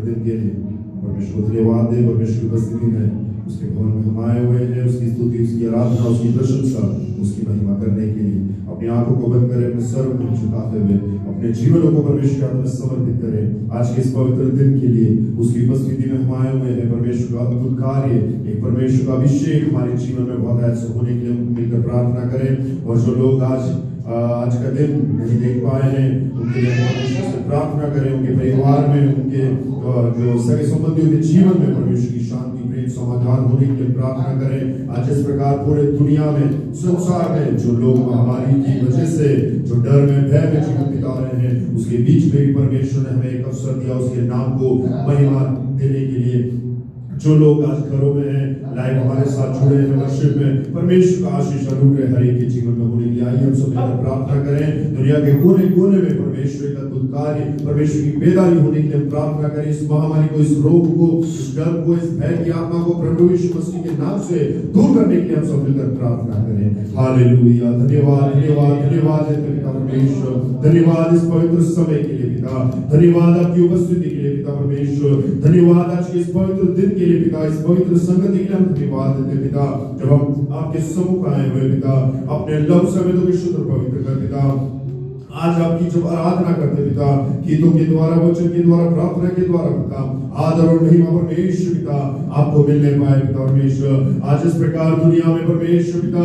दिन के लिए परमेश्वर को धन्यवाद दे। परमेश्वर की उपस्थिति में उसके भवन में हम आए हुए हैं, उसकी स्तुति, उसकी आराधना, उसकी प्रशंसा, उसकी महिमा करने के लिए अपनी आंखों को बंद करें, अपने सर को झुकाते हुए अपने जीवनों को परमेश्वर के हाथ में समर्पित करें। आज के इस पवित्र दिन के लिए उसकी उपस्थिति में हम आए हुए हैं। परमेश्वर का अद्भुत कार्य, एक परमेश्वर का अभिषेक हमारे जीवन में बहुत ऐसा होने के लिए हम मिलकर प्रार्थना करें। और जो लोग आज का दिन नहीं देख पाए हैं उनके लिए परमेश्वर से प्रार्थना करें, उनके परिवार में, उनके जो सगे संबंधियों के जीवन में परमेश्वर की शांति, प्रेम, समाधान होने के लिए प्रार्थना करें। आज इस प्रकार पूरे दुनिया में, संसार में जो लोग महामारी की वजह से जो डर में, भय में जीवन बिता रहे हैं, उसके बीच में भी परमेश्वर ने हमें एक अवसर दिया उसके नाम को महिमा देने के लिए। जो लोग आज घरों में हैं, लाइव हमारे साथ जुड़े हैं वर्शिप में, परमेश्वर का आशीष अनुग्रह हर एक के जीवन में होने के लिए आइए हम सब मिलकर प्रार्थना करें। दुनिया के कोने कोने में परमेश्वर का अद्भुत कार्य, परमेश्वर की बेदारी होने के लिए हम प्रार्थना करें। इस महामारी को, इस रोग को, इस डर को, इस भय की आत्मा को प्रभु यीशु मसीह के नाम से दूर करने के लिए हम सब मिलकर प्रार्थना करें। हालेलुया। धन्यवाद, धन्यवाद, धन्यवाद है पिता परमेश्वर, धन्यवाद इस पवित्र समय के लिए पिता, धन्यवाद आपकी उपस्थिति के लिए पिता परमेश्वर, धन्यवाद आज के इस पवित्र दिन के लिए पिता, इस पवित्र संगति के लिए हम धन्यवाद देते पिता। जब हम आपके सम्मुख आए हुए पिता, अपने लव शब्दों के शुद्ध पवित्र कर पिता, आज आपकी जब आराधना करते पिता, गीतों के द्वारा, वचन के द्वारा, प्रार्थना के द्वारा पिता, आदर और महिमा परमेश्वर पिता आपको मिलने पाए पिता परमेश्वर। आज इस प्रकार दुनिया में परमेश्वर पिता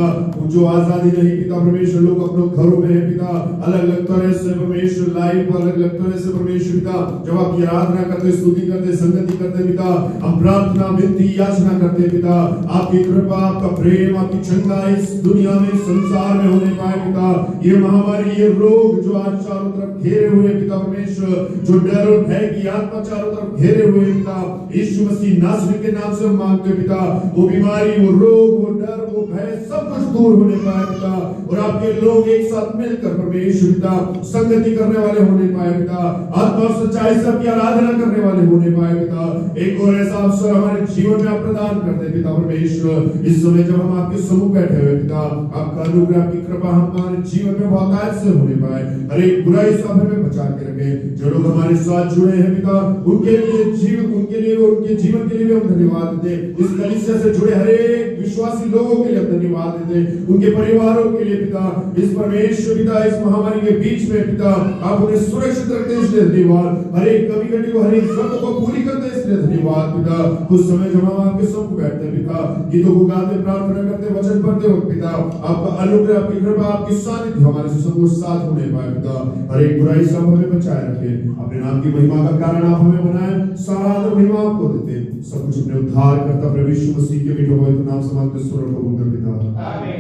जो आजादी नहीं पिता परमेश्वर, लोग अपने घरों में है पिता, अलग अलग तरह से परमेश्वर, लाइव अलग अलग तरह से परमेश्वर पिता जब आपकी आराधना करते, स्तुति करते, संगति करते पिता, हम प्रार्थना, विनती, याचना करते पिता, आपकी कृपा, आपका प्रेम, आपकी क्षमता इस दुनिया में, संसार में होने पाए पिता। ये महामारी, ये रोग जो आज चारों तरफ घेरे हुए पिता परमेश्वर, जो डर और भय की आत्मा चारों तरफ घेरे हुए पिता, यीशु मसीह नासरी के नाम से हम मांगते पिता, वो बीमारी, वो रोग, वो डर, वो भय सब कुछ दूर होने पाए पिता, और आपके लोग एक साथ मिलकर परमेश्वर पिता संगति करने वाले होने पाए पिता, आत्मा और सच्चाई से आपकी आराधना करने वाले होने पाए पिता। एक और ऐसा अवसर हमारे जीवन में आप प्रदान करते पिता परमेश्वर। इस समय जब हम आपके सम्मुख बैठे हुए पिता, आपका अनुग्रह, आपकी कृपा हमारे जीवन में बहुत आयत से होने पाए, हर एक बुराई से हमें बचा के रखे। जो लोग हमारे साथ जुड़े हैं पिता, उनके लिए जीवन, उनके लिए, उनके जीवन के लिए भी हम धन्यवाद देते। इस कलीसिया से जुड़े हर एक विश्वासी लोगों के लिए धन्यवाद देते, उनके परिवारों के लिए पिता, इस परमेश्वर पिता, इस महामारी के बीच में पिता आप उन्हें सुरक्षित रखते हैं इसलिए धन्यवाद। हर एक कमी कटी को, हर एक जरूरत को पूरी करते हैं इसलिए धन्यवाद पिता। कुछ समय जब हम आपके सम्मुख बैठते हैं पिता, गीतों को गाते, प्रार्थना करते, वचन पढ़ते हो पिता, आपका अनुग्रह, आपकी कृपा, आपकी सानिध्य हमारे से सब साथ होने पाए पिता। हर एक बुराई से हमें बचाए रखे, अपने नाम की महिमा का कारण आप हमें बनाए, सारा आदर महिमा आपको देते, सब कुछ अपने उद्धार करता प्रभु यीशु मसीह के मीठे पवित्र नाम से मांगते स्वर कबूल कर पिता, आमीन।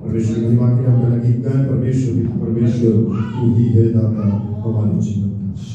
परमेश्वर की महिमा के हम लगी गए, परमेश्वर तू ही है दाता हमारे जीवन का।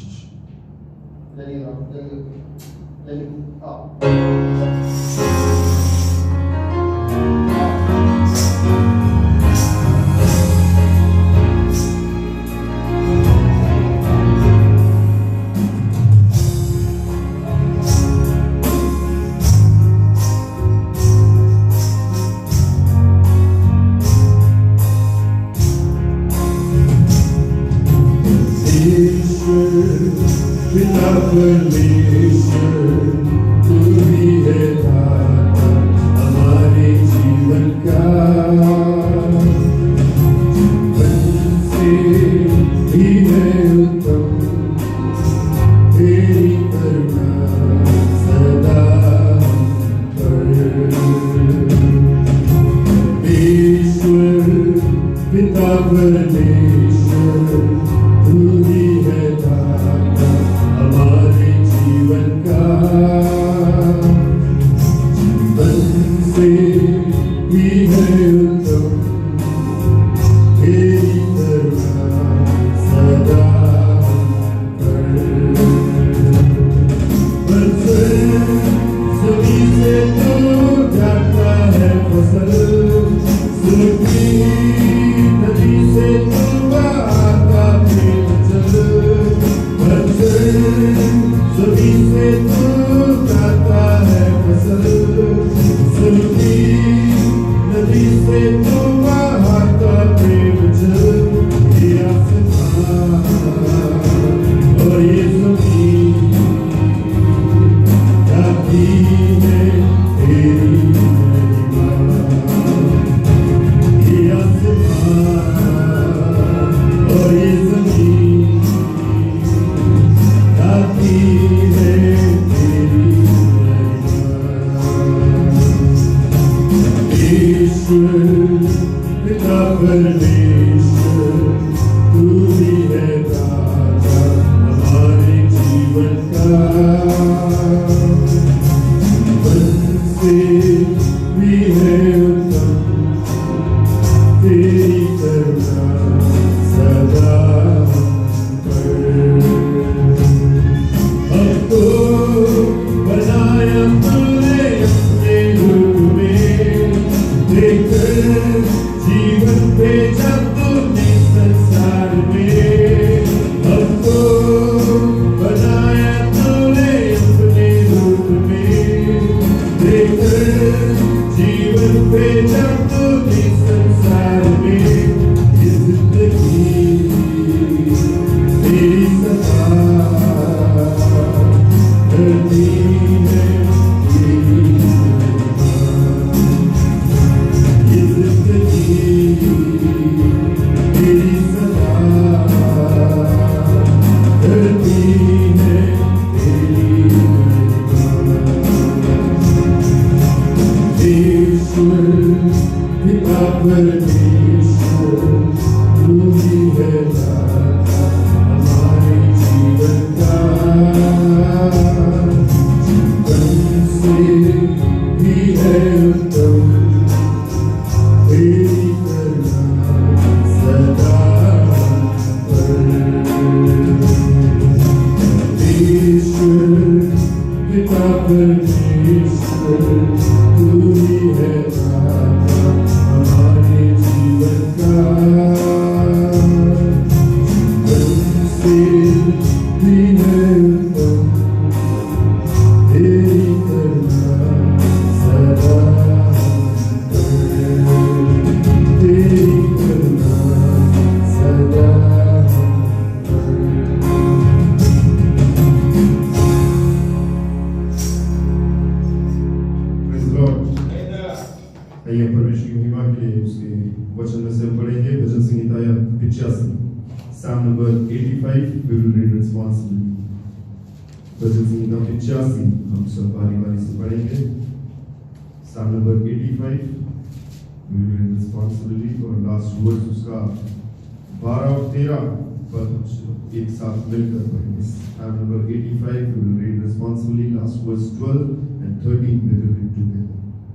एक साथ मिलकर पढ़ेंगे। Psalm number 85 we will read responsibly, last verse 12 and 13 we will read together.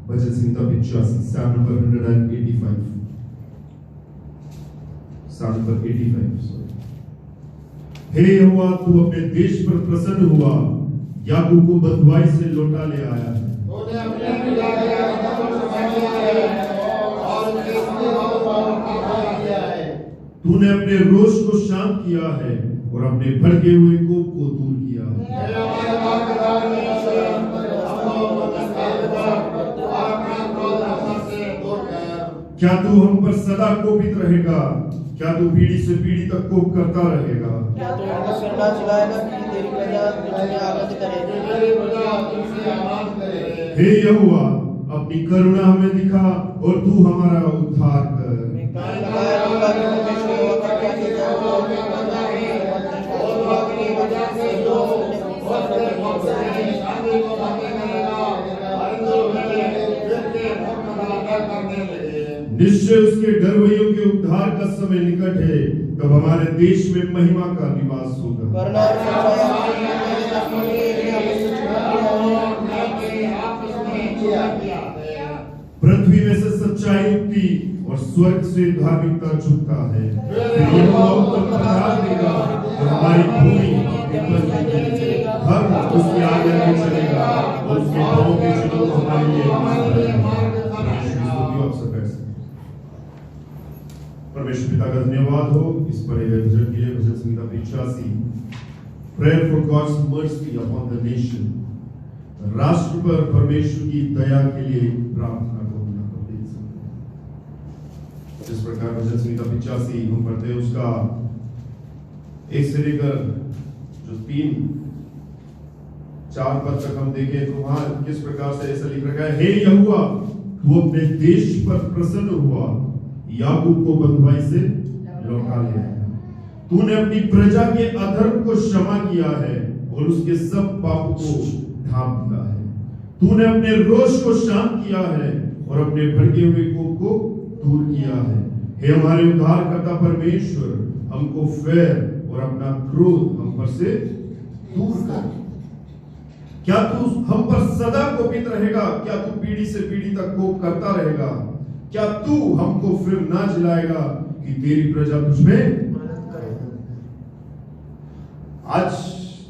भजन संहिता 85, Psalm number 185. Psalm number 85, sorry. हे यहोवा तू अपने देश पर प्रसन्न हुआ, याकूब को बदवाई से लौटा ले आया है। तूने अपने पिता के आज्ञा को समझ लिया है और उसके सिद्धों को आभार किया है। तूने अपने रोष को शांत किया है और अपने भड़के हुए कोप को दूर किया है। क्या तू हम पर सदा कोपित रहेगा? क्या तू पीढ़ी से पीढ़ी तक कोप करता रहेगा? क्या तू हमको फिर ना चिल्लाएगा कि तेरी प्रजा तुझे आनंद करे? तेरी प्रजा तुझसे आनंद करे। हे यहोवा, अपनी करुणा हमें दिखा और तू हमारा उद्धार कर। निश्चय उसके डरवैयों के उद्धार का समय निकट है, तब हमारे देश में महिमा का निवास होगा। पृथ्वी में से सच्चाई उठती और स्वर्ग से धार्मिकता झुकता है। यहोवा उत्तर देगा और हमारी भूमि धर्म उसकी आज्ञा में चलेगा और उसके पांव के चिन्ह हमारे लिए परमेश्वर पिता का धन्यवाद हो इस पढ़े गए भजन के लिए। भजन संहिता 85, prayer for God's mercy upon the nation, राष्ट्र पर परमेश्वर की दया के लिए प्रार्थना करना पड़ती है। जिस प्रकार भजन संहिता 85 हम पढ़ते हैं उसका एक से लेकर जो 3-4 पद तक हम देखें तो वहां किस प्रकार से ऐसा लिख रखा है, हे यहोवा तू अपने देश पर प्रसन्न हुआ, याकूब को बंधुआई से लौटा ले आया। तूने अपनी प्रजा के अधर्म को क्षमा किया है और उसके सब पापों को ढांप दिया है। तूने अपने रोष को शांत किया है और अपने भड़के हुए कोप को दूर किया है। हे हमारे उद्धारकर्ता परमेश्वर, हमको फेर और अपना क्रोध हम पर से दूर कर। क्या तू हम पर सदा कोपित रहेगा? क्या तू पीढ़ी से पीढ़ी तक कोप करता रहेगा? क्या तू हमको फिर ना जिलाएगा कि तेरी प्रजा तुझमें? आज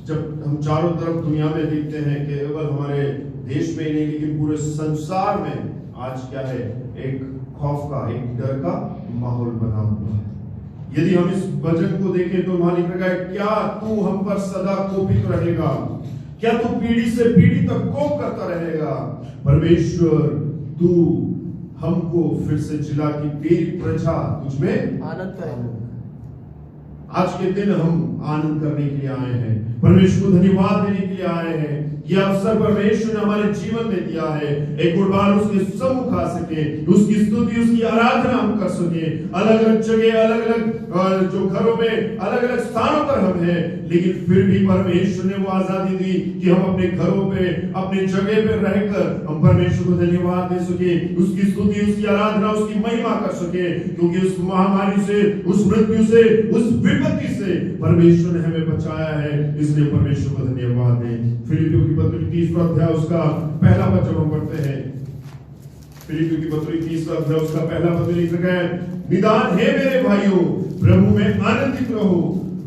जब हम चारों तरफ दुनिया में देखते हैं, केवल हमारे देश में ही नहीं लेकिन पूरे संसार में आज क्या है, एक खौफ का, एक डर का माहौल बना हुआ है। यदि हम इस वचन को देखें तो वहां लिखा है, क्या तू हम पर सदा कोपित रहेगा? क्या तू पीढ़ी से पीढ़ी तक कोप करता रहेगा? परमेश्वर, तू हमको फिर से जिला की तेरी प्रजा तुझमें आनंद करेगी। आज के दिन हम आनंद करने के लिए आए हैं, परमेश्वर को धन्यवाद देने के लिए आए हैं। यह अवसर परमेश्वर ने हमारे जीवन में दिया है, एक और बार उसके सम्मुख आ सके, उसकी स्तुति, उसकी आराधना हम कर सके। अलग अलग जगह, अलग अलग जो घरों में, अलग अलग स्थानों पर हम हैं, लेकिन फिर भी परमेश्वर ने वो आजादी दी कि हम अपने घरों पे, अपने जगह पे रहकर हम परमेश्वर को धन्यवाद दे सके, उसकी स्तुति, उसकी आराधना, उसकी महिमा कर सके। क्योंकि उस महामारी से, उस मृत्यु से, उस विपत्ति से परमेश्वर ने हमें बचाया है, इसलिए परमेश्वर को धन्यवाद दें। फिलिपियों की पत्री 3वां अध्याय उसका पहला पद जब हम पढ़ते हैं, फिलिपियों की पत्री 3वां अध्याय उसका पहला पद लिखा गया है, निदान है मेरे भाइयों, प्रभु में आनंदित रहो।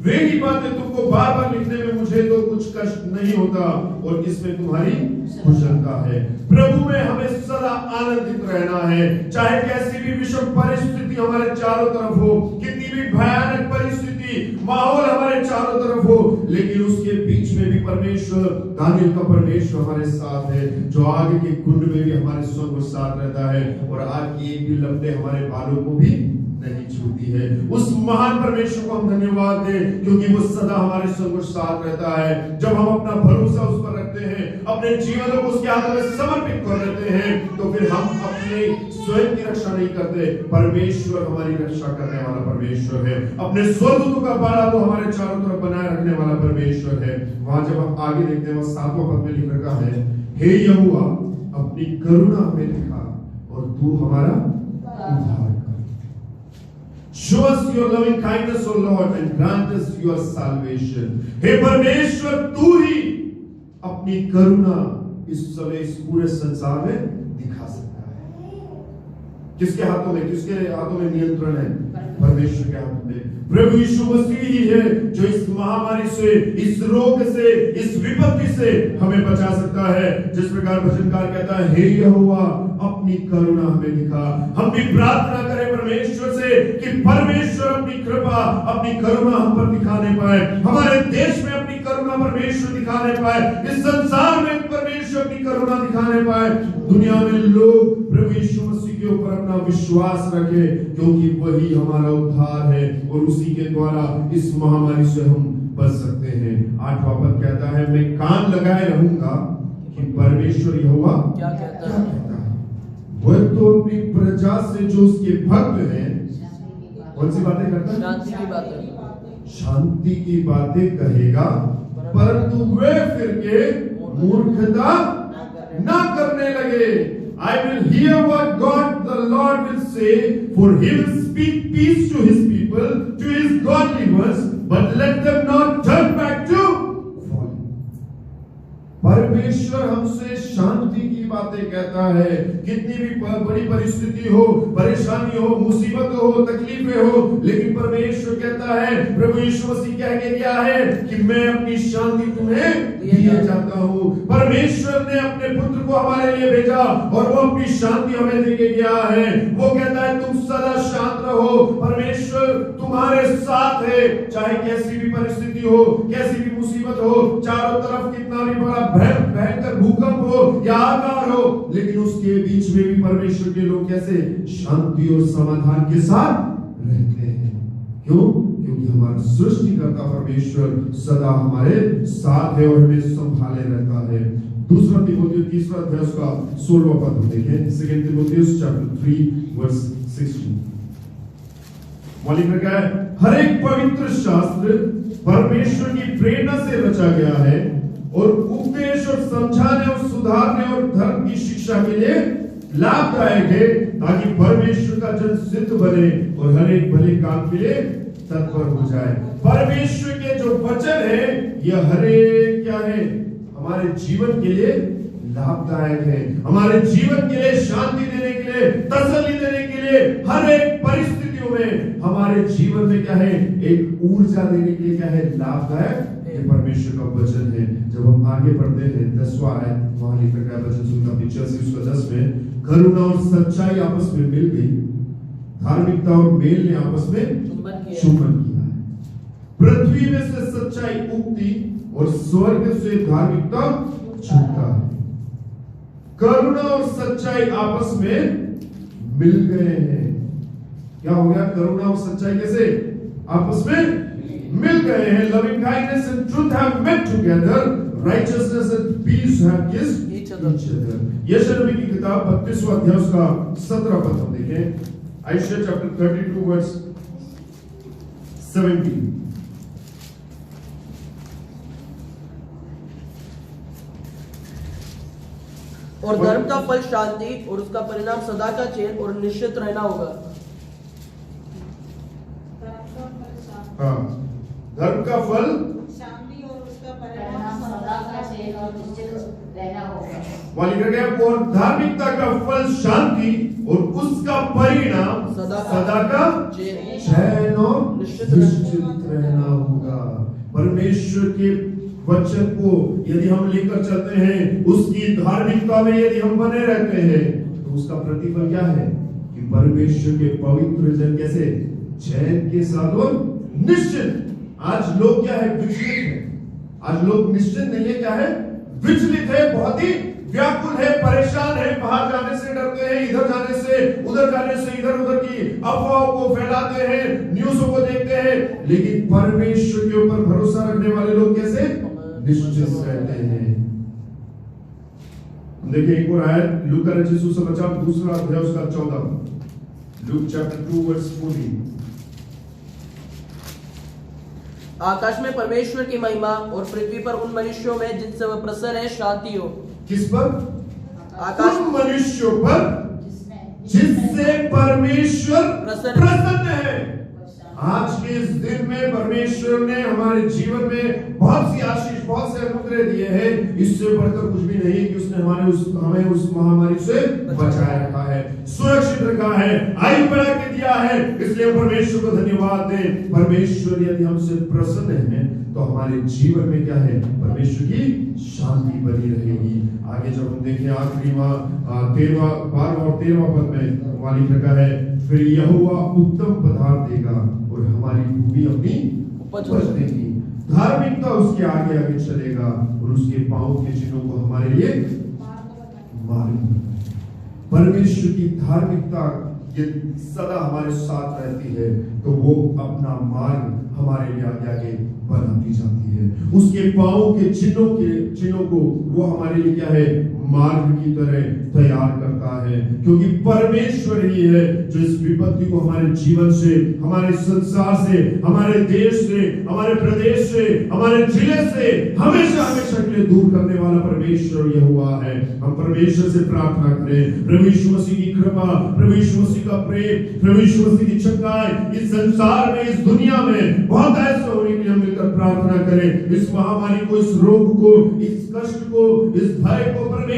वे ही बातें तुमको बार बार लिखने में मुझे तो कुछ कष्ट नहीं होता और इसमें तुम्हारी कुशलता है। प्रभु में हमें सदा आनंदित रहना है, चाहे कैसी भी विषम परिस्थिति हमारे चारों तरफ हो, कितनी भी भयानक परिस्थिति, माहौल हमारे चारों तरफ हो, लेकिन उसके बीच में भी परमेश्वर, दानियल का परमेश्वर हमारे साथ है, जो आगे के कुंड में भी हमारे संग साथ रहता है और आग की एक भी लपटें हमारे बालों को भी नहीं छूती है। उस महान परमेश्वर को हम धन्यवाद दें, क्योंकि वो सदा हमारे संग साथ रहता है। जब हम अपना भरोसा उस पर रखते हैं, अपने जीवन को उसके हाथों में समर्पित कर देते हैं, तो फिर हम अपने स्वयं की रक्षा नहीं करते, परमेश्वर हमारी रक्षा करने वाला परमेश्वर है। अपने स्वदूतों का बाड़ा वो हमारे चारों तरफ बनाए रखने वाला परमेश्वर है। वहां जब हम आगे देखते हैं, वह 7वां पद में लिख रखा है, हे यहोवा, अपनी करुणा हमें दिखा और तू हमारा उद्धार। Show us your loving kindness, O Lord, and grant us your salvation. हे परमेश्वर, तू ही अपनी करुणा इस समय इस पूरे संसार में दिखा सकता है। किसके हाथों में, किसके हाथों में नियंत्रण है? परमेश्वर के हाथों में। प्रभु यीशु मसीह ही है जो इस महामारी से, इस रोग से, इस विपत्ति से हमें बचा सकता है। जिस प्रकार भजनकार कहता है, हे यहोवा, अपनी करुणा हमें दिखा। हम भी प्रार्थना करें परमेश्वर से कि परमेश्वर अपनी कृपा, अपनी करुणा हम पर दिखाने पाए, हमारे देश में अपनी करुणा परमेश्वर दिखाने पाए, इस संसार में परमेश्वर अपनी करुणा दिखाने पाए। दुनिया में लोग प्रभु यीशु मसीह के ऊपर अपना विश्वास रखे, क्योंकि वही हमारा उद्धार है और उसी के द्वारा इस महामारी से हम बच सकते हैं। 8वां पद कहता है, मैं कान लगाए रहूंगा कि परमेश्वर यहोवा क्या कहता है। वह तो अपनी प्रजा से जो उसके भक्त हैं, कौन सी बातें करता है? शांति की बातें, शांति की बातें कहेगा, परंतु वे फिर के मूर्खता ना करने लगे। I will hear what God the Lord will say, for he will speak peace to his people, to his godly ones, but let them not turn back to folly. परमेश्वर हमसे शांति की बातें कहता है। कितनी भी बड़ी परिस्थिति हो, परेशानी हो, मुसीबत हो, तकलीफें हो, लेकिन परमेश्वर कहता है, प्रभु यीशु मसीह कह के गया है कि मैं अपनी शांति तुम्हें दिया जाता हूँ। परमेश्वर ने अपने पुत्र को हमारे लिए भेजा और वो अपनी शांति हमें दे के गया है। वो कहता है, तुम सदा शांत रहो, परमेश्वर तुम्हारे साथ है। चाहे कैसी भी परिस्थिति हो, कैसी भी मुसीबत हो, चारों तरफ कितना भी बड़ा भयंकर भूकंप हो या आकार हो, लेकिन उसके बीच में भी परमेश्वर के लोग कैसे शांति और समाधान के साथ रहते हैं। क्यों? क्योंकि हमारा सृष्टिकर्ता परमेश्वर सदा हमारे साथ है और हमें संभाले रहता है। दूसरा तीमुथियुस 3वां अध्याय उसका 16वां पद देखें। 2 Timothy chapter 3 verse 16। मौलिक में क्या है? हर एक पवित्र शास्त्र परमेश्वर की प्रेरणा से रचा गया है और उपदेश और समझाने और सुधारने और धर्म की शिक्षा के लिए लाभदायक है, ताकि परमेश्वर का जन सिद्ध बने और हर एक भले काम के लिए तत्पर हो जाए। परमेश्वर के जो वचन है यह हर एक क्या है? हमारे जीवन के लिए लाभदायक है, हमारे जीवन के लिए शांति देने के लिए, तसल्ली देने के लिए, हर एक परिस्थितियों में हमारे जीवन में क्या है? एक ऊर्जा देने के लिए क्या है? लाभदायक ये परमेश्वर का वचन है। जब हम आगे बढ़ते हैं 10वां आयत वहां लिखा गया वचन सुनता पिक्चर से उसका 10 में करुणा और सच्चाई आपस में मिल गई, धार्मिकता और मेल ने आपस में चुंबन किया है। पृथ्वी में से सच्चाई उगती और स्वर्ग से धार्मिकता छूटता है। करुणा और सच्चाई आपस में मिल गए हैं। क्या हो गया? करुणा और सच्चाई कैसे आपस में मिल गए हैं। Loving kindness and truth have met together. Righteousness and peace have kissed each other. यशायाह नबी की किताब 32वां अध्याय उसका 17 पद हम देखें। Isaiah chapter 32 verse 17। और धर्म का फल शांति और उसका परिणाम सदा का चैन और निश्चित रहना होगा। हाँ, धर्म का फल शांति और उसका परिणाम सदा का चैन और निश्चित रहना होगा। वाली गया और धार्मिकता का फल शांति और उसका परिणाम सदा का चैन और निश्चित रहना होगा। परमेश्वर के वचन को यदि हम लेकर चलते हैं, उसकी धार्मिकता में यदि हम बने रहते हैं, तो उसका प्रतिफल क्या है? कि परमेश्वर के पवित्र जन कैसे चैन के साथ और निश्चित। आज लोग क्या है? विचलित है। आज लोग निश्चित नहीं है, क्या है? विचलित है, बहुत ही व्याकुल है, परेशान है, बाहर जाने से डरते हैं, इधर जाने से उधर जाने से, इधर उधर की अफवाहों को फैलाते हैं, न्यूज़ों को देखते हैं। लेकिन परमेश्वर के ऊपर भरोसा रखने वाले लोग कैसे निश्चित रहते हैं? देखिए एक और आयत लूका रचित सुसमाचार 2वां अध्याय उसका 14। Luke chapter 2 verse 14। आकाश में परमेश्वर की महिमा और पृथ्वी पर उन मनुष्यों में जिनसे वह प्रसन्न है शांति हो। किस पर? आकाश उन मनुष्यों पर जिससे परमेश्वर प्रसन्न है। आज के इस दिन में परमेश्वर ने हमारे जीवन में बहुत सी आशीष, बहुत से अनुग्रह दिए हैं। इससे बढ़कर कुछ भी नहीं कि उसने हमें उस महामारी से बचाए रखा है, सुरक्षित रखा है, आयु बढ़ा के दिया है। इसलिए परमेश्वर को धन्यवाद दें। परमेश्वर यदि हमसे प्रसन्न है तो हमारे जीवन में क्या है? परमेश्वर की शांति बनी रहेगी। आगे जब हम देखें आखिरी 12वां और 13वां पद में वाली लिखा है, फिर यहोवा उत्तम पदार्थ देगा और हमारी भूमि अपनी उपज देगी। धार्मिकता उसके आगे आगे चलेगा और उसके पांव के चिन्हों को हमारे लिए मार्ग। परमेश्वर की धार्मिकता यदि सदा हमारे साथ रहती है तो वो अपना मार्ग हमारे लिए आगे आगे बनाती जाती है। उसके पांव के चिन्हों को वो हमारे लिए क्या है? मार्ग की तरह तैयार करता है, क्योंकि परमेश्वर ही है जो इस विपत्ति को हमारे जीवन से, हमारे संसार से, हमारे देश से, हमारे प्रदेश से, हमारे जिले से हमेशा हमेशा के लिए दूर करने वाला परमेश्वर यहोवा है। हम परमेश्वर से प्रार्थना करें, प्रभु यीशु मसीह की कृपा, प्रभु यीशु मसीह का प्रेम, प्रभु यीशु मसीह की चंगाई इस संसार में, इस दुनिया में बहुत ऐसा होने के लिए हम मिलकर प्रार्थना करें। इस महामारी को, इस रोग को, इस कष्ट को, इस भय को परमेश्वर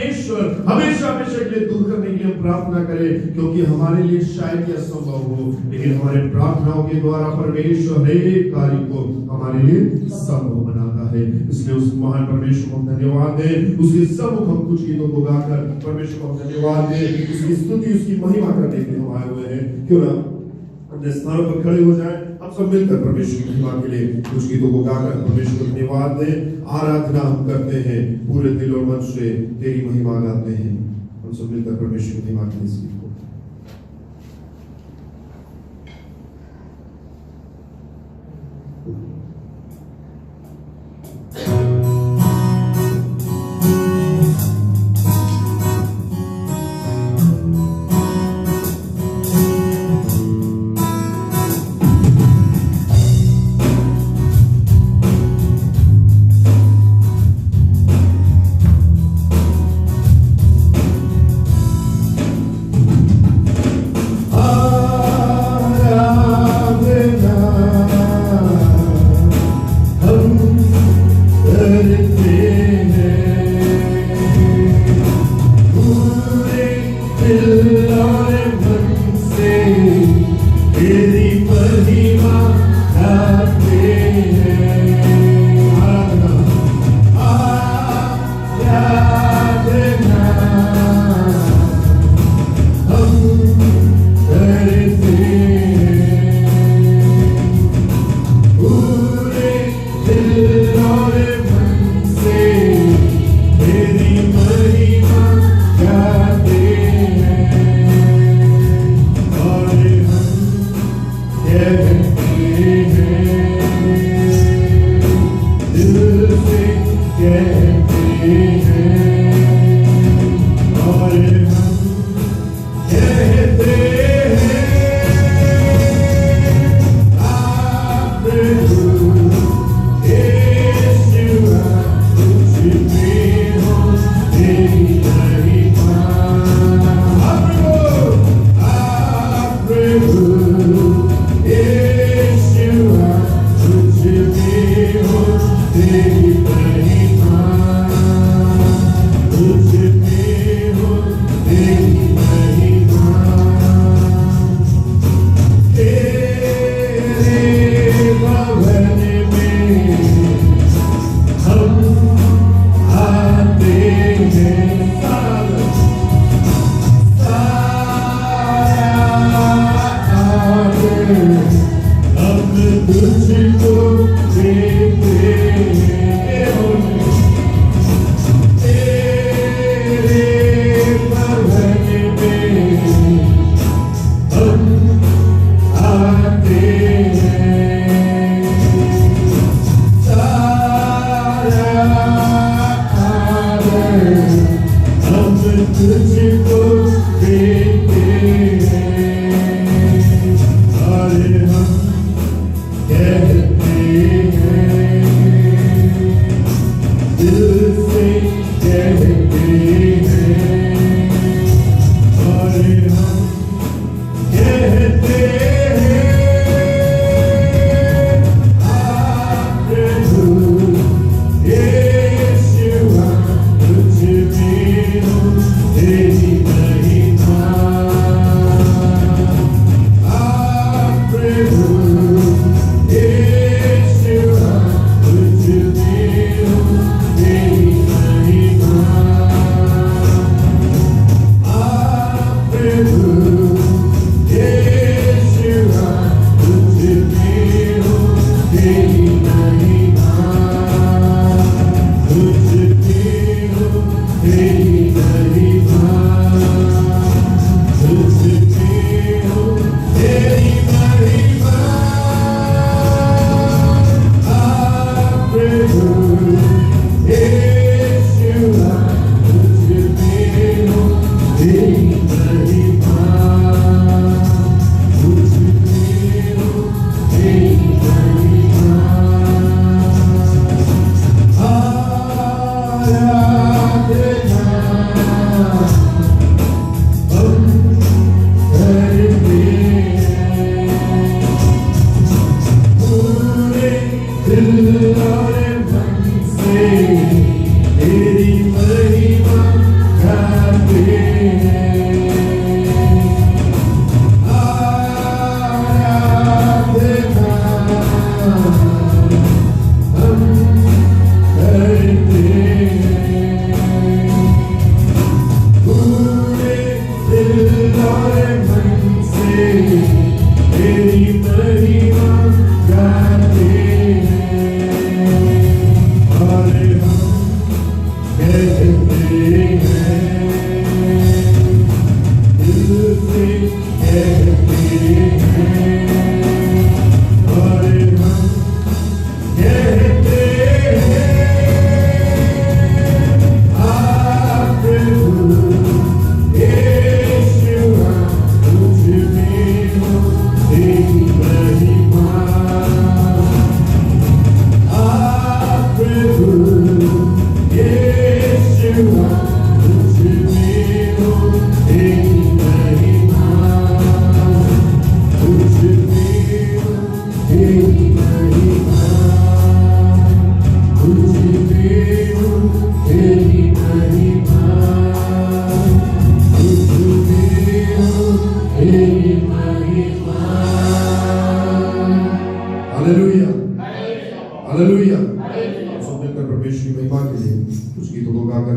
हमेशा हमेशा के लिए दूर करने के लिए हम प्रार्थना करें, क्योंकि हमारे लिए शायद यह संभव हो, लेकिन हमारे प्रार्थनाओं के द्वारा परमेश्वर हर एक कार्य को हमारे लिए संभव बनाता है। इसलिए उस महान परमेश्वर को धन्यवाद दें। उसके सम्मुख हम कुछ गीतों को गाकर परमेश्वर को धन्यवाद दें, उसकी स्तुति, उसकी महिमा करने के लिए हम आए हुए हैं। क्यों ना अपने स्थानों पर खड़े हो जाएं, हम सब मिलकर परमेश्वर की महिमा के लिए कुछ गीतों को गाकर परमेश्वर को धन्यवाद दें। आराधना हम करते हैं, पूरे दिल और मन से तेरी महिमा गाते हैं। हम सब मिलकर परमेश्वर की महिमा के लिए इस गीत को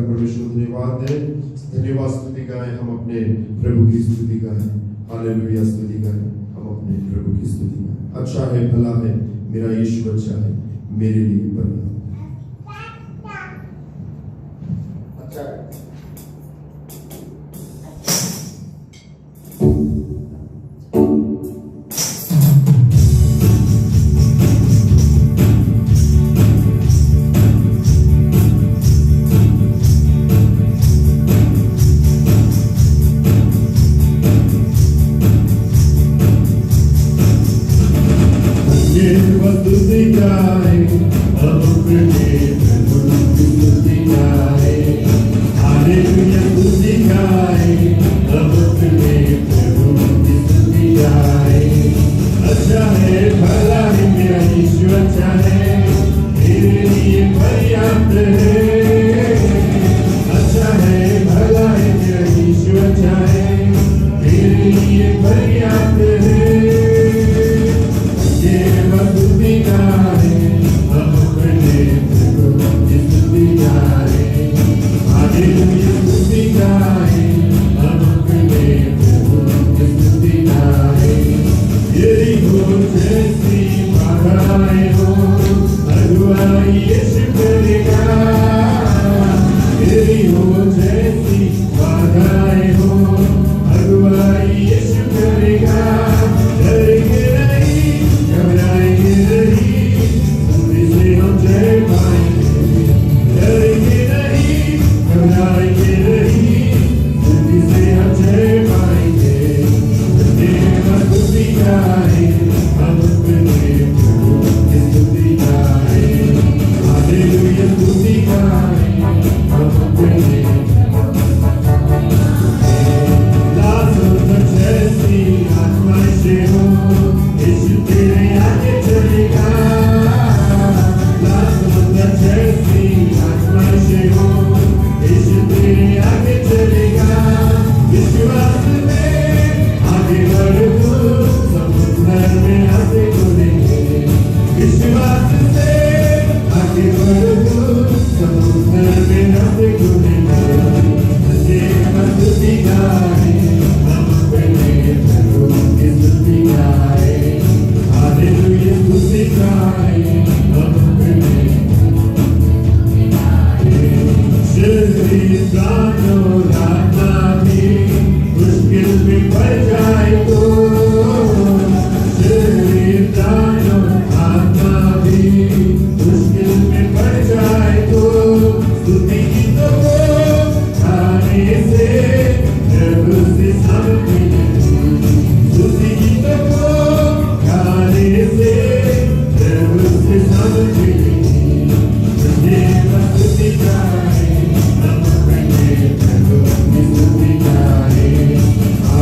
परमेश्वर धन्यवाद है, धन्यवाद स्तुति गाएं हम अपने प्रभु की स्तुति गाएं, हालेलुया स्तुति गाएं हम अपने प्रभु की स्तुति गाएं। अच्छा है, भला है, मेरा यीशु अच्छा है, मेरे लिए भला अच्छा है।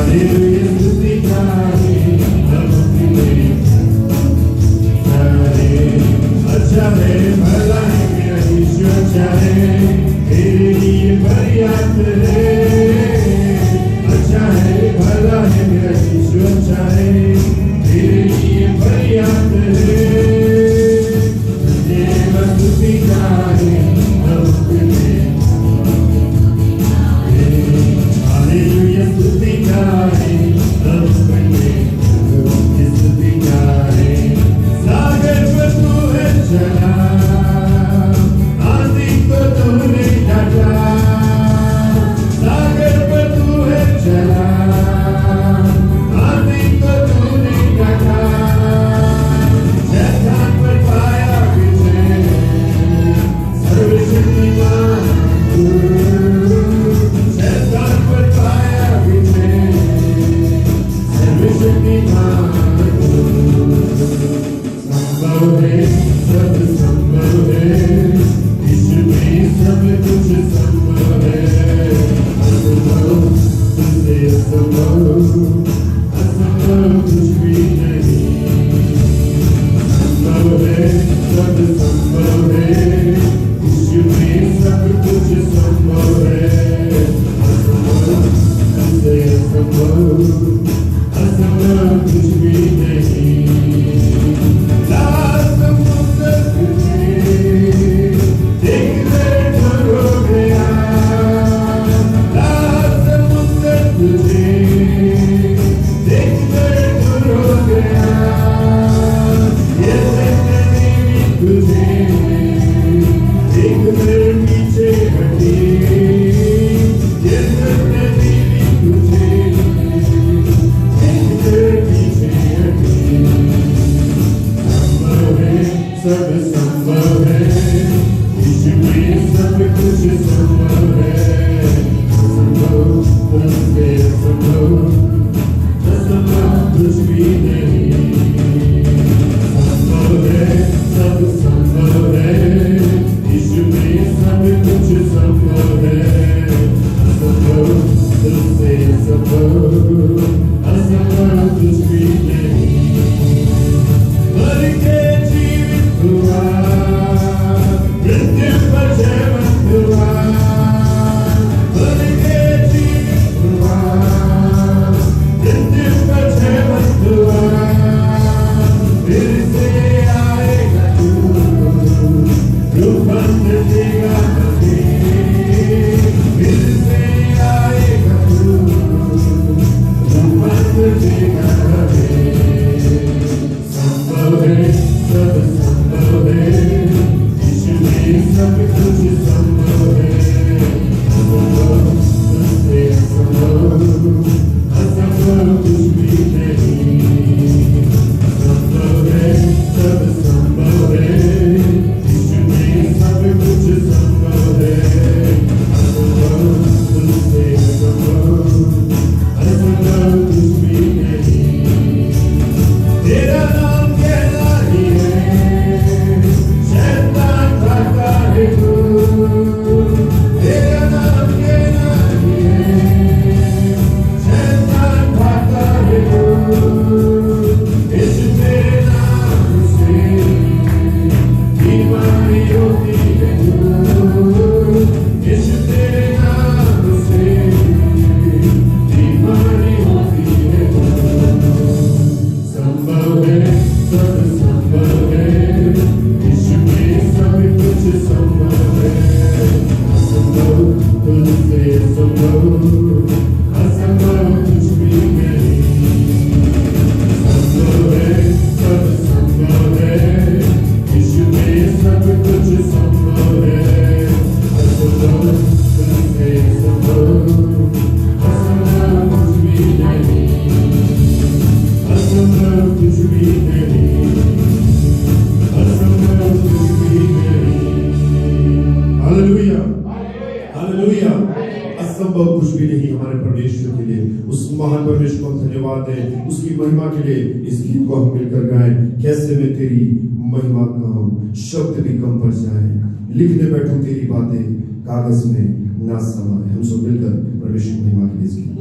Hallelujah. हालेलुया। असंभव कुछ भी नहीं हमारे परमेश्वर के लिए। उस महान परमेश्वर को हम धन्यवाद दें, उसकी महिमा के लिए इस गीत को हम मिलकर गाएं। कैसे मैं तेरी महिमा गाऊं, शब्द भी कम पड़ जाए, लिखने बैठूं तेरी बातें कागज में ना समाए। हम सब मिलकर परमेश्वर की महिमा के लिए इस गीत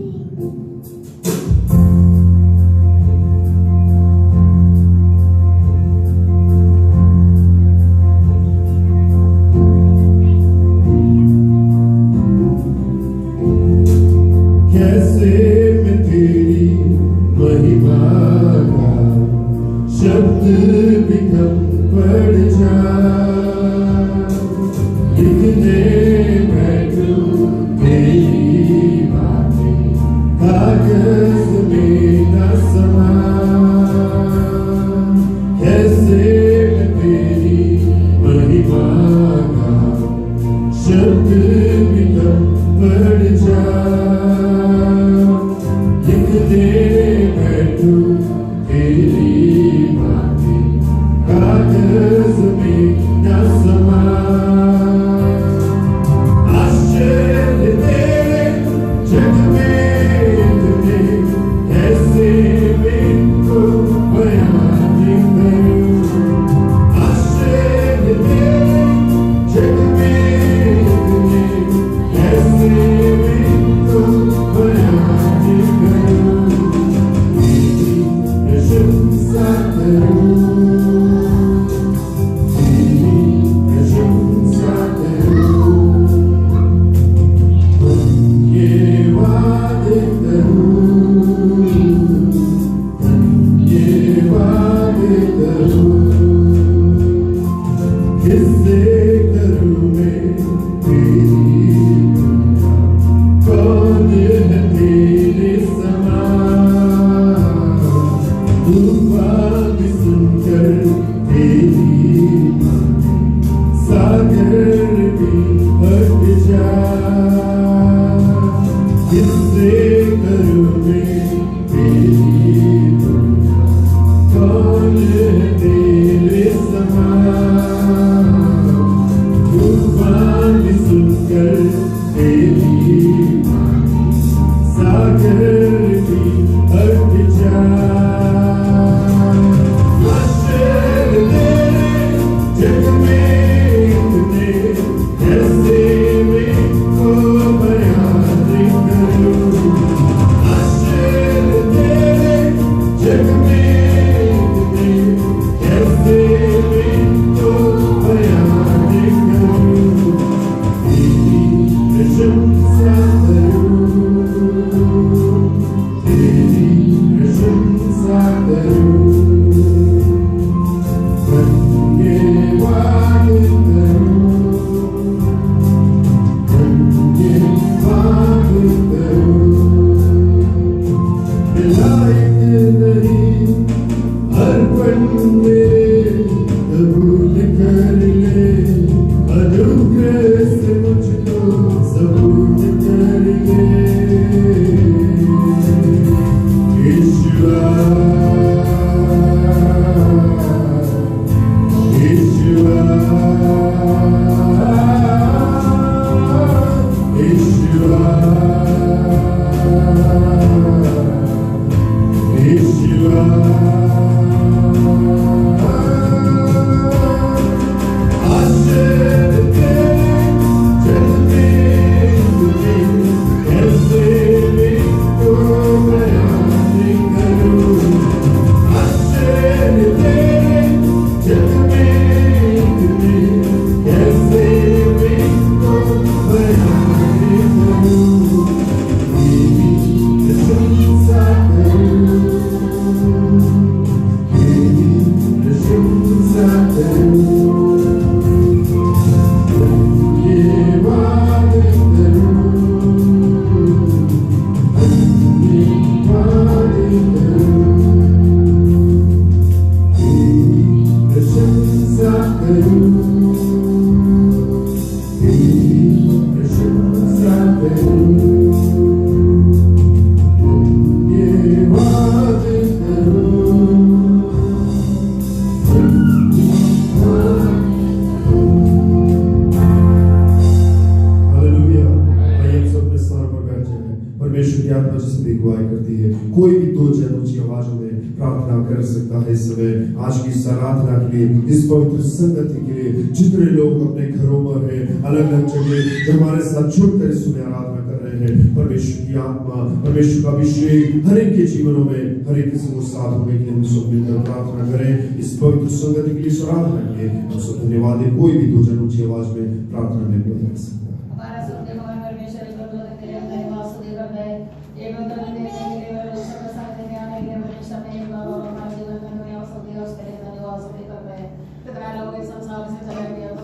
अगुवाई करती है। कोई भी दो जन ऊंची आवाजों में प्रार्थना कर सकता है। इस समय आज की इस आराधना के लिए, इस पवित्र संगति के लिए जितने लोग अपने घरों पर है, अलग अलग जगह जो हमारे साथ जुड़कर इस समय आराधना कर रहे हैं, परमेश्वर की आत्मा, परमेश्वर का अभिषेक हर एक के जीवनों में, हर एक किसी को साथ होने के लिए हम सब मिलकर प्रार्थना करें। इस पवित्र संगति के लिए, इस आराधना के लिए हम सब धन्यवाद दें। कोई भी दो जन ऊंची आवाज में प्रार्थना में बोल सकता है। हमारा सब भगवान परमेश्वर को के लिए धन्यवाद स्तुति करते हैं। ये मंत्र देने के लिए परमेश्वर के साथ में आने के लिए परमेश्वर ने हमारे जीवन में दुनिया सब दिया उसके लिए धन्यवाद स्तुति करते हैं। कितना लोग इस संसार से चले गए तो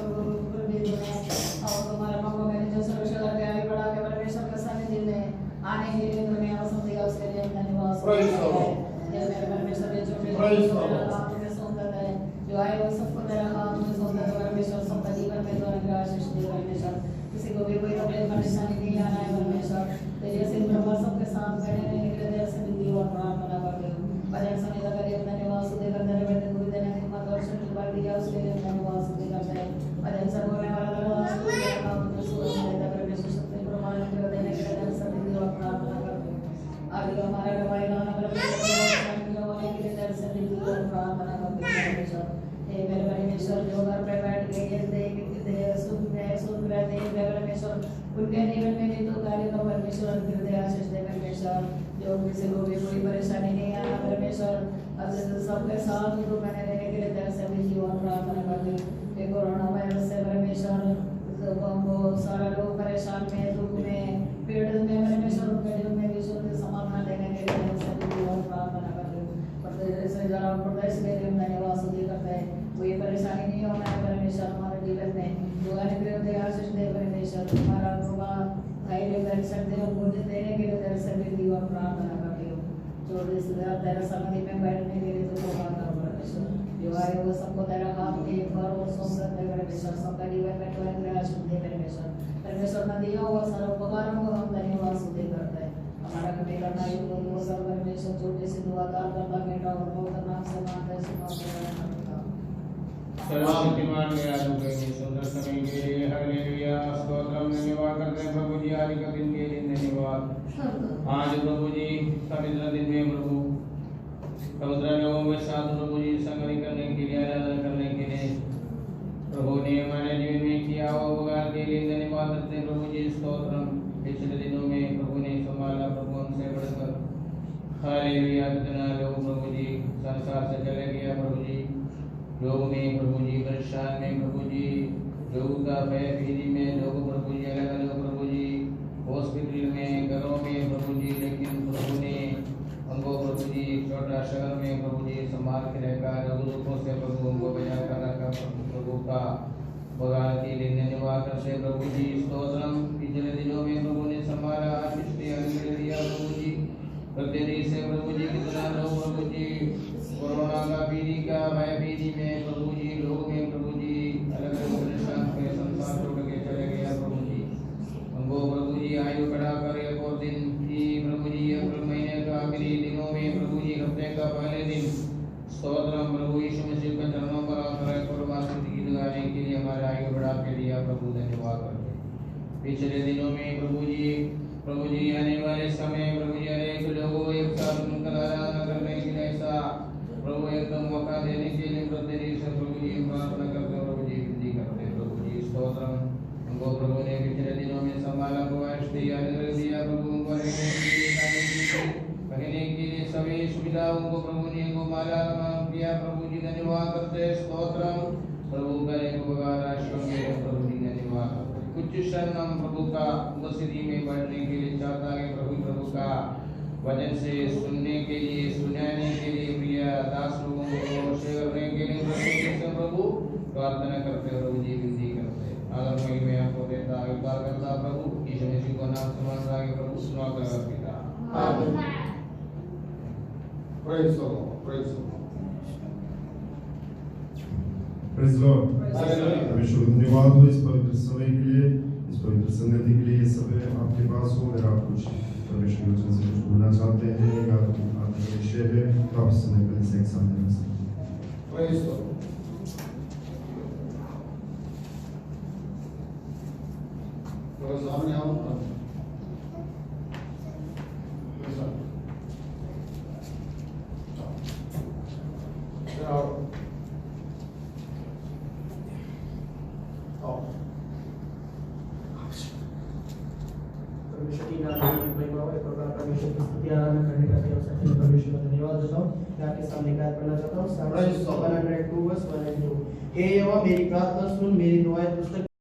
और तुम्हारे पापों में जो सुरक्षा करके आगे बढ़ा के परमेश्वर के सानिध्य में आने के लिए दुनिया सब दिया उसके लिए धन्यवाद स्तुति करते हैं। ये मेरे परमेश्वर ने जो हाथ में सौंदर्य है, जो आए वो सबको तेरा हाथ में सौंदर्य परमेश्वर सबका जीवन में द्वारा का आशीष दे परमेश्वर। किसी को भी कोई तकलीफ परेशानी नहीं आना है परमेश्वर। तेरे से प्रभु सबके साथ बैठे रहने के लिए तेरे से विनती और प्रार्थना करते हो। भजन सुनने का करिए धन्यवाद स्तुति करते हैं। बैठे कोई देने की हिम्मत और शक्ति बढ़ दिया उसके लिए धन्यवाद स्तुति करते हैं। भजन सब बोलने वाला धन्यवाद स्तुति करता हूं। तुझे सुन लेता परमेश्वर शक्ति प्रमाण कर देने के लिए तेरे से विनती और प्रार्थना करते हैं। आगे हमारा गवाही गाना परमेश्वर के लिए तेरे से विनती और प्रार्थना करते हैं परमेश्वर। हे मेरे परमेश्वर जो घर पे बैठ के ये सुन रहे थे परमेश्वर, उनके जीवन में भी तो कार्य का परमेश्वर हृदय आशीष दे परमेश्वर। जो किसी को भी कोई परेशानी नहीं आना परमेश्वर, अब सबके साथ तो मैंने रहने के लिए तेरे से विनती और प्रार्थना करती हूँ। ये कोरोना वायरस से परमेश्वर बहुत सारा लोग परेशान में, दुख में, पीड़ित में परमेश्वर, उनके जीवन में भी शुद्ध समाधान देने के लिए तेरे से विनती और प्रार्थना करती हूँ। से जरा प्रदेश के लिए धन्यवाद स्तुति करते हैं। कोई परेशानी नहीं होना है परमेश्वर हमारे जीवन में। जो अनुग्रह आशीष दे परमेश्वर, हमारा कृपा धैर्य कर सकते हो मुझे देने के लिए तेरे से विनती और प्रार्थना करती हूँ। जो तेरा समाधि में बैठने के लिए तो कृपा करो परमेश्वर। जो आए वो सबको तेरा हाथ में एक बार और सौंप दे परमेश्वर। सबका जीवन में तो अनुग्रह आशीष दे परमेश्वर। परमेश्वर ने दिया हुआ सारा उपकारों को हम धन्यवाद स्तुति करते हैं। हमारा कभी करना ये बोल सब परमेश्वर छोटे से दुआदार करता बेटा और बहुत नाम से मानते हैं सर्वशक्तिमान दयालु के सुंदर समय के लिए हालेलुया स्तोत्रम धन्यवाद करते हैं प्रभु जी। आज का दिन के लिए धन्यवाद। आज प्रभु जी पवित्र दिन में प्रभु पवित्र लोगों के साथ प्रभु जी संगति करने के लिए, आराधना करने के लिए प्रभु ने हमारे जीवन में किया हुआ उपकार के लिए धन्यवाद करते हैं प्रभु जी। स्तोत्रम पिछले दिनों में प्रभु ने संभाला प्रभु हमसे बढ़कर। हालेलुया कितना लोग प्रभु जी संसार से चले गया प्रभु जी, लोग में प्रभु जी परेशान में प्रभु जी, लोगों का भय भीति में लोग प्रभु जी अलग अलग प्रभु जी हॉस्पिटल में, घरों में प्रभु जी, लेकिन प्रभु ने उनको प्रभु जी छोटा शहर में प्रभु जी संभाल के रखा, लोगों दुखों से प्रभु उनको बचा कर रखा। प्रभु का बगाल के लिए धन्यवाद करते प्रभु जी। स्तोत्रम पिछले दिनों में प्रभु ने संभाला, आशीष दिया प्रभु जी। प्रत्येक से प्रभु जी कितना लोग प्रभु जी कोरोना का पीढ़ी का भय पीढ़ी में प्रभु जी, लोग में प्रभु जी अलग अलग परेशान के संसार छोड़ के चले गया प्रभु जी। उनको प्रभु जी आयु बढ़ाकर एक और दिन की प्रभु जी अप्रैल महीने का आखिरी दिनों में प्रभु जी हफ्ते का पहले दिन स्तोत्रम प्रभु यीशु मसीह के चरणों पर आकर एक और बात गीत गाने के लिए हमारा आयु बढ़ा के दिया प्रभु धन्यवाद करते। पिछले दिनों में प्रभु जी आने वाले समय प्रभु जी अनेक लोगों को एक साथ मिलकर आराधना करने के लिए ऐसा प्रभु एकदम मौका देने के लिए प्रत्येक से प्रभु जी प्रार्थना करते प्रभु जी विनती करते प्रभु जी। स्तोत्रम उनको प्रभु ने पिछले दिनों में संभाला, दिया प्रभु उनको कहने के लिए सभी सुविधाओं को प्रभु ने को माला किया प्रभु जी धन्यवाद करते। स्तोत्रम प्रभु का एक उपकार राशियों में प्रभु जी धन्यवाद। कुछ क्षण हम प्रभु का उपस्थिति में बैठने के लिए चाहता है प्रभु का वचन से सुनने के लिए, सुनाने के लिए प्रिय दास लोगों को शेयर करने के लिए प्रभु प्रार्थना करते प्रभु जी विनती करते। आदर मई में आपको देता उद्धार करता प्रभु यीशु मसीह को नाम समान रागे प्रभु सुना कर पिता आमीन। Praise the Lord. Praise the Lord. Praise Lord. परमेश्वर को धन्यवाद हो इस पवित्र समय के लिए, इस पवित्र संगति के लिए। ये समय आपके पास हो, अगर आप कुछ परमेश्वर के वचन से कुछ बोलना चाहते हैं या आपका विषय है तो आप इस समय पहले से एक सामने रख सकते हैं। Praise the Lord. तो सामने आओ। परमेश्वर की नाम की महिमा हो। एक प्रकार परमेश्वर की स्तुति आराधना करने का अवसर के लिए परमेश्वर का धन्यवाद देता हूँ। मैं आपके सामने गायन करना चाहता हूँ Psalm 102 verse 1 and 2। हे यहोवा मेरी प्रार्थना सुन, मेरी दुआएं तुझ तक